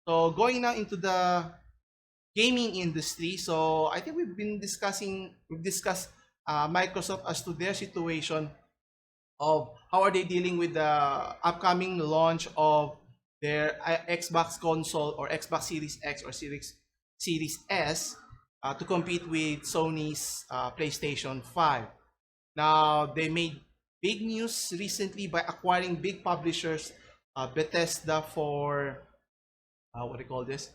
So going now into the gaming industry. So I think we've discussed Microsoft as to their situation of how are they dealing with the upcoming launch of their Xbox console or Xbox Series X or Series S to compete with Sony's PlayStation 5. Now they made big news recently by acquiring big publishers, Bethesda for what do you call this?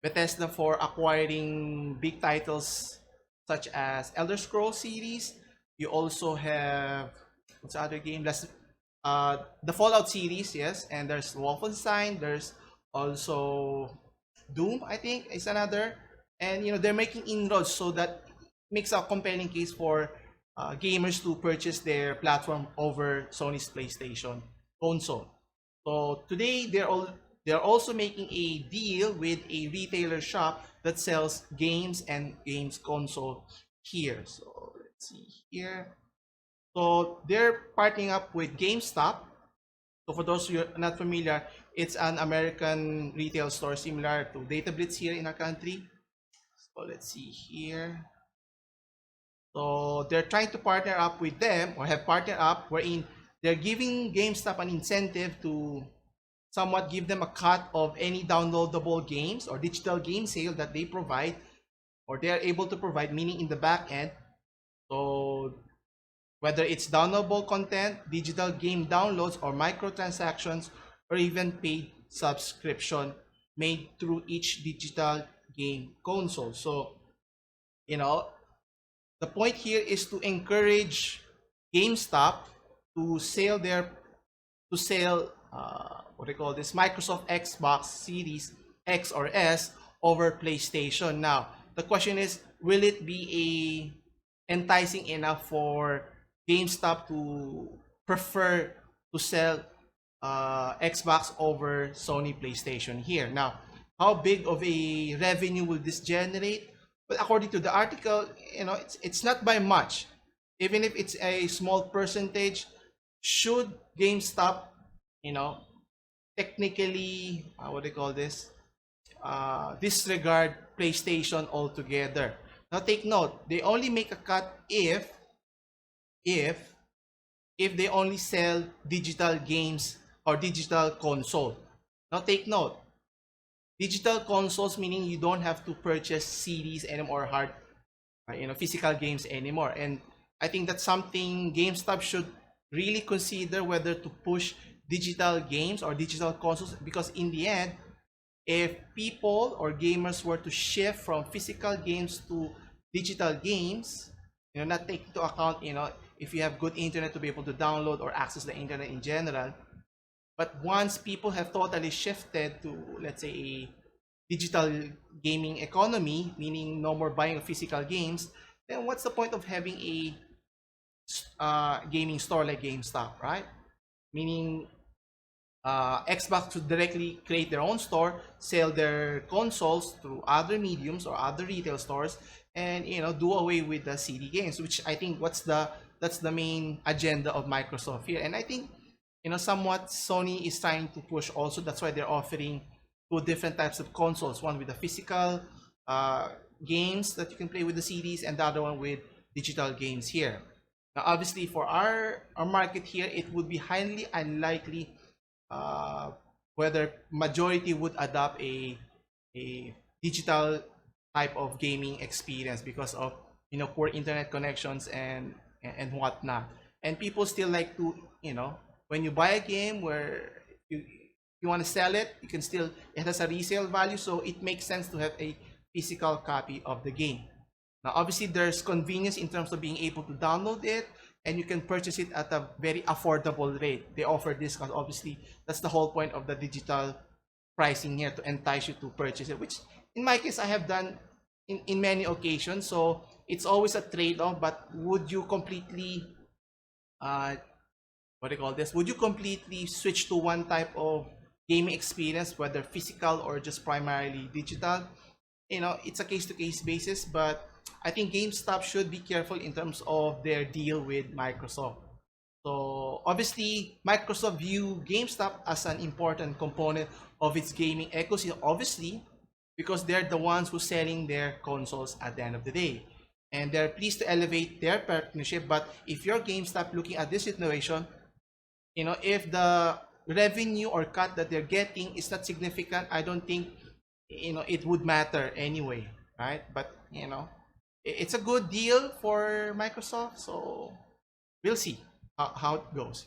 Bethesda for acquiring big titles such as Elder Scrolls series. You also have what's the other game? The Fallout series, yes, and there's Wolfenstein. There's also Doom, I think, is another. And they're making inroads so that makes a compelling case for gamers to purchase their platform over Sony's PlayStation console. So today they're also making a deal with a retailer shop that sells games and games console here. So let's see here. So they're partnering up with Gamestop. So for those who are not familiar, it's an American retail store similar to Data Blitz here in our country. So let's see here. So they're trying to partner up with them or have partnered up wherein they're giving GameStop an incentive to somewhat give them a cut of any downloadable games or digital game sale that they provide or they are able to provide, meaning in the back end. So whether it's downloadable content, digital game downloads, or microtransactions, or even paid subscription made through each digital game console. So, you know, the point here is to encourage GameStop to sell what they call this Microsoft Xbox Series X or S over PlayStation. Now, the question is, will it be enticing enough for GameStop to prefer to sell Xbox over Sony PlayStation here? Now, how big of a revenue will this generate? But according to the article, it's not by much. Even if it's a small percentage, should GameStop, technically, what do you call this? Disregard PlayStation altogether. Now take note, they only make a cut if if they only sell digital games or digital console. Now take note, digital consoles meaning you don't have to purchase CDs anymore, physical games anymore. And I think that's something GameStop should really consider whether to push digital games or digital consoles, because in the end, if people or gamers were to shift from physical games to digital games, not take into account, if you have good internet to be able to download or access the internet in general. But once people have totally shifted to, let's say, a digital gaming economy, meaning no more buying of physical games, then what's the point of having a gaming store like GameStop, right? Meaning Xbox should directly create their own store, sell their consoles through other mediums or other retail stores, and do away with the CD games, which I think that's the main agenda of Microsoft here. And I think somewhat Sony is trying to push also. That's why they're offering two different types of consoles: one with the physical games that you can play with the CDs, and the other one with digital games here. Now, obviously, for our market here, it would be highly unlikely whether majority would adopt a digital type of gaming experience because of poor internet connections and whatnot. And people still like to when you buy a game where you want to sell it, you can still, it has a resale value, so it makes sense to have a physical copy of the game. Now, obviously, there's convenience in terms of being able to download it, and you can purchase it at a very affordable rate. They offer discounts. Obviously, that's the whole point of the digital pricing here, to entice you to purchase it, which in my case, I have done in many occasions. So it's always a trade-off, but would you completely, what do you call this? Would you completely switch to one type of gaming experience, whether physical or just primarily digital? It's a case-to-case basis, but I think GameStop should be careful in terms of their deal with Microsoft. So obviously, Microsoft view GameStop as an important component of its gaming ecosystem. Obviously, because they're the ones who selling their consoles at the end of the day, and they're pleased to elevate their partnership. But if you're GameStop looking at this situation, if the revenue or cut that they're getting is not significant, I don't think it would matter anyway, right? But it's a good deal for Microsoft, so we'll see how it goes.